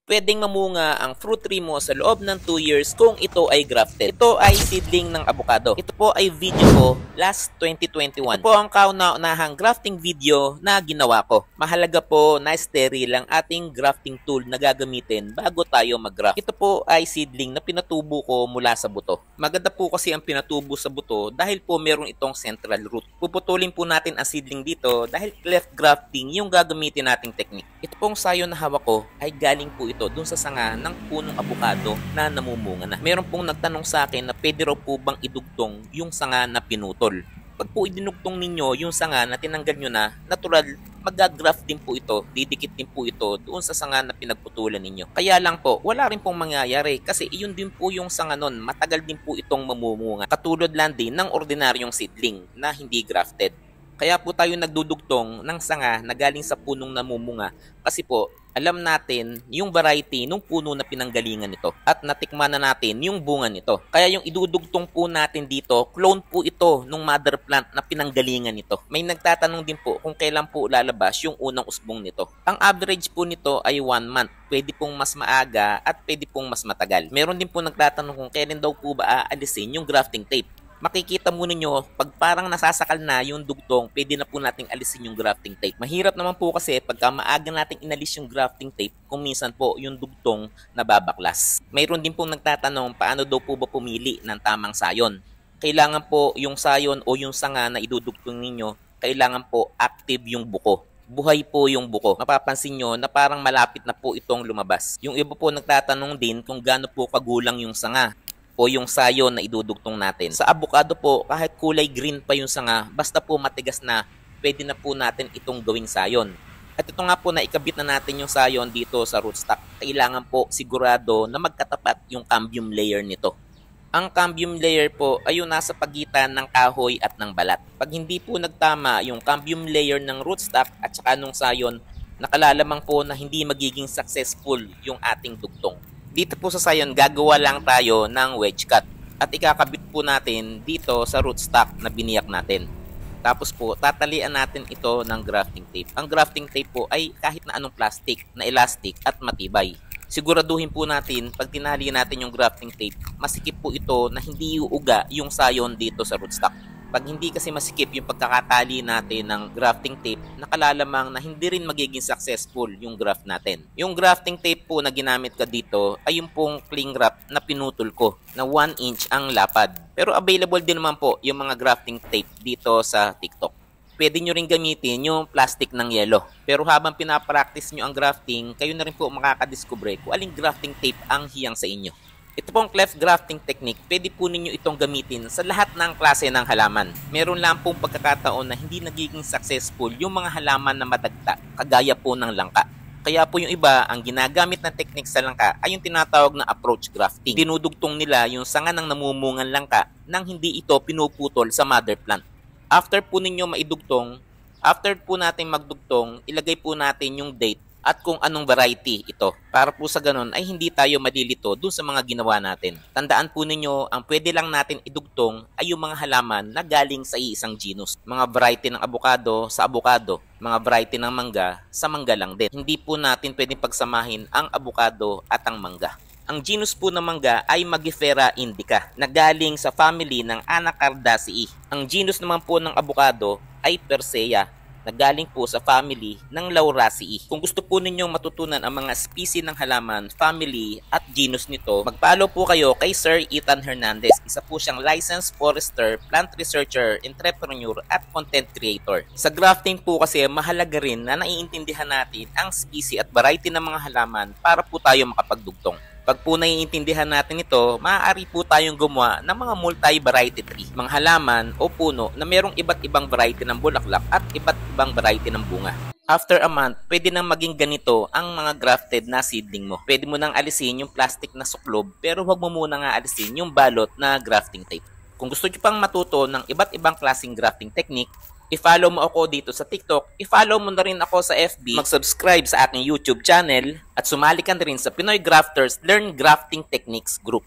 pwedeng mamunga ang fruit tree mo sa loob ng 2 years kung ito ay grafted. Ito ay seedling ng avocado. Ito po ay video ko last 2021. Ito po ang kauna-unahang grafting video na ginawa ko. Mahalaga po na sterile ang ating grafting tool na gagamitin bago tayo mag-graft. Ito po ay seedling na pinatubo ko mula sa buto. Maganda po kasi ang pinatubo sa buto dahil po meron itong central root. Puputulin po natin ang seedling dito dahil cleft grafting yung gagamitin nating technique. Ito pong sayo na hawak ko ay galing po ito dun sa sanga ng punong avocado na namumunga na. Meron pong nagtanong sa akin na pwede raw po bang idugtong yung sanga na pinutol. Pag po idinugtong ninyo yung sanga na tinanggal nyo na, natural, mag-graft din po ito, didikit din po ito doon sa sanga na pinagputulan ninyo. Kaya lang po, wala rin pong mangyayari kasi iyon din po yung sanga nun, matagal din po itong mamumunga. Katulad lang din ng ordinaryong seedling na hindi grafted. Kaya po tayo nagdudugtong ng sanga na galing sa punong namumunga kasi po alam natin yung variety ng puno na pinanggalingan nito at natikman na natin yung bunga nito. Kaya yung idudugtong po natin dito, clone po ito ng mother plant na pinanggalingan nito. May nagtatanong din po kung kailan po lalabas yung unang usbong nito. Ang average po nito ay 1 month. Pwede pong mas maaga at pwede pong mas matagal. Meron din po nagtatanong kung kailan daw po ba aalisin yung grafting tape. Makikita mo ninyo, pag parang nasasakal na yung dugtong, pwede na po nating alisin yung grafting tape. Mahirap naman po kasi pagka maaga nating inalis yung grafting tape, kung minsan po yung dugtong nababaklas. Mayroon din po nagtatanong paano daw po ba pumili ng tamang sayon. Kailangan po yung sayon o yung sanga na idudugtong ninyo, kailangan po active yung buko. Buhay po yung buko. Mapapansin nyo na parang malapit na po itong lumabas. Yung iba po nagtatanong din kung gaano po kagulang yung sanga o yung sayon na idudugtong natin. Sa avocado po, kahit kulay green pa yung sanga, basta po matigas na, pwede na po natin itong gawing sayon. At ito nga po na ikabit na natin yung sayon dito sa rootstock. Kailangan po sigurado na magkatapat yung cambium layer nito. Ang cambium layer po ay yung nasa pagitan ng kahoy at ng balat. Pag hindi po nagtama yung cambium layer ng rootstock at saka nung sayon, nakalalamang po na hindi magiging successful yung ating dugtong. Dito po sa sayon, gagawa lang tayo ng wedge cut at ikakabit po natin dito sa rootstock na biniyak natin. Tapos po, tatalian natin ito ng grafting tape. Ang grafting tape po ay kahit na anong plastic na elastic at matibay. Siguraduhin po natin, pag tinali natin yung grafting tape, masikip po ito na hindi uuga yung sayon dito sa rootstock. Pag hindi kasi masikip yung pagkakatali natin ng grafting tape, nakalalamang na hindi rin magiging successful yung graft natin. Yung grafting tape po na ginamit ko dito ay yung pong cling wrap na pinutol ko na 1 inch ang lapad. Pero available din naman po yung mga grafting tape dito sa TikTok. Pwede nyo rin gamitin yung plastic ng yelo. Pero habang pinapractice nyo ang grafting, kayo na rin po makakadiscover kung aling grafting tape ang hiyang sa inyo. Ito pong cleft grafting technique, pwede po ninyo itong gamitin sa lahat ng klase ng halaman. Meron lang pong pagkakataon na hindi nagiging successful yung mga halaman na madagta, kagaya po ng langka. Kaya po yung iba, ang ginagamit na technique sa langka ay yung tinatawag na approach grafting. Dinudugtong nila yung sanga ng namumungan langka nang hindi ito pinuputol sa mother plant. After po ninyo maidugtong, after po natin magdugtong, ilagay po natin yung date at kung anong variety ito. Para po sa ganun ay hindi tayo malilito dun sa mga ginawa natin. Tandaan po ninyo, ang pwede lang natin idugtong ay yung mga halaman na galing sa iisang genus. Mga variety ng avocado sa avocado, mga variety ng mangga sa mangga lang din. Hindi po natin pwedeng pagsamahin ang avocado at ang mangga. Ang genus po ng mangga ay Mangifera indica na galing sa family ng Anacardaceae. Ang genus naman po ng avocado ay Persea na galing po sa family ng Lauraceae. Kung gusto po ninyong matutunan ang mga species ng halaman, family at genus nito, mag-follow po kayo kay Sir Ethan Hernandez. Isa po siyang licensed forester, plant researcher, entrepreneur at content creator. Sa grafting po kasi mahalaga rin na naiintindihan natin ang species at variety ng mga halaman para po tayo makapagdugtong. Pag po naiintindihan natin ito, maaari po tayong gumawa ng mga multi-variety tree, mga halaman o puno na mayroong iba't ibang variety ng bulaklak at iba't ibang variety ng bunga. After a month, pwede nang maging ganito ang mga grafted na seedling mo. Pwede mo nang alisin yung plastic na suklob pero huwag mo muna nga alisin yung balot na grafting tape. Kung gusto nyo pang matuto ng iba't ibang klaseng grafting technique, i-follow mo ako dito sa TikTok, i-follow mo na rin ako sa FB, mag-subscribe sa aking YouTube channel, at sumali ka na rin sa Pinoy Grafters Learn Grafting Techniques Group.